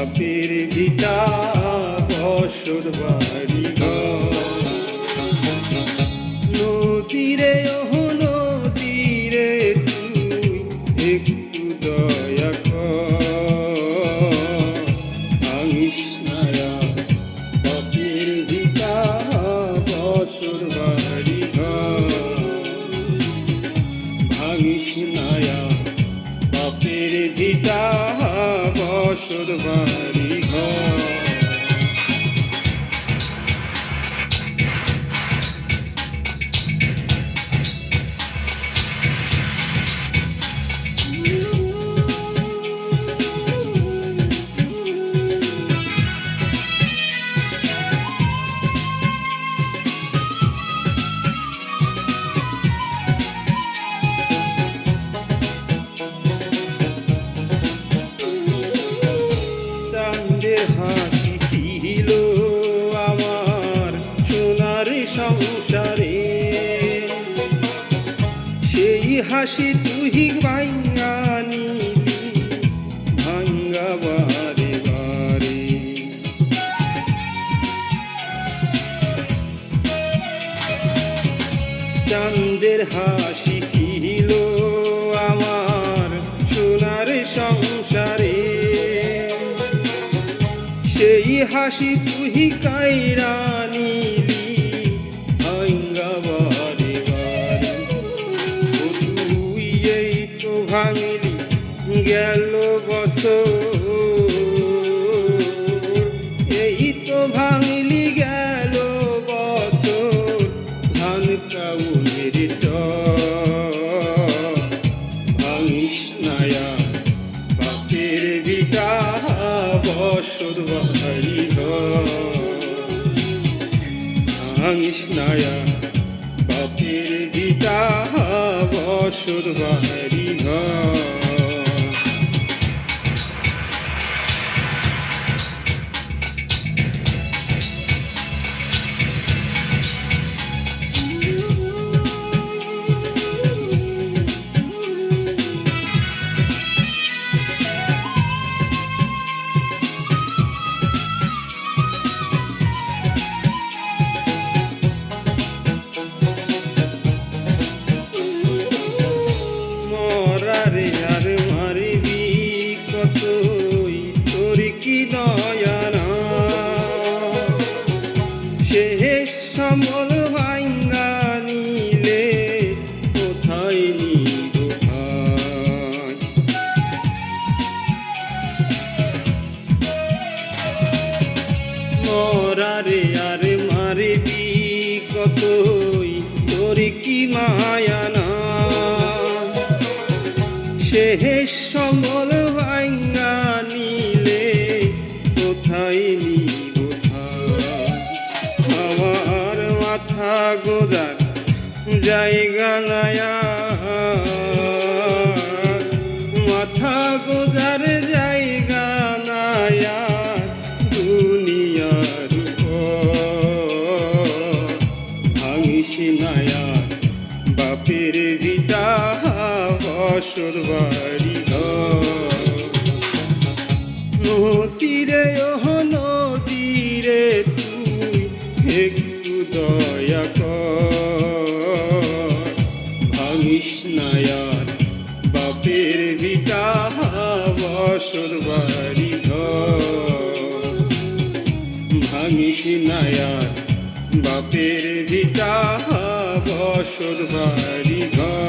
বাপের ভিটা বসর বাড়ি ঘর। নদীরে ও নদীরে তুই একটু দয়া কর, ভাঙিস না বাপের ভিটা বসর বাড়ি ঘর। ভাঙিস না বাপের ভিটা বসর বাড়ি ঘর। হাসি ছিল আমার সোনার সংসারে, সেই হাসি তুই ভাঙ্গা নিলি ভাঙ্গা বারে বারে। চাঁদের হাসি ছিল আমার সোনার সংসারে, সেই হাসি তুই কাইরা নিলি ভাঙ্গা বারে বারে। ও তুই এই তো ভাঙলি গেল বছর, এই তো ভাঙলি গেল বছর ধান কাউনের চর। ভাঙিস না বাপের ভিটা বসর বাড়ি ঘর। ভাঙিস না বাপের ভিটা বসর বাড়ি ঘর। মরারে আর মারবি কতই তোর কি দয়া না, শেষ সমল ভাঙ্গা নিলে কোথায় নিব ভাই। মরারে আর মারবি কতই তোর কি মায়া না, শেষ সমল ভাঙ্গা নিলে কোথায় নিব ভাই। আমার মাথা গোজার জায়গা নায়া, মাথা গোজার জায়গা নায়া দুনিয়ার উপর। ভাঙিস না বাপের ভিটা বসর বাড়ি ঘর। নদীরে ও নদীরে তুই একটু দয়া কর, ভাঙিস না বাপের ভিটা বসর বাড়ি ঘর। ভাঙিস না বাপের ভিটা বসর বাড়ি ঘর।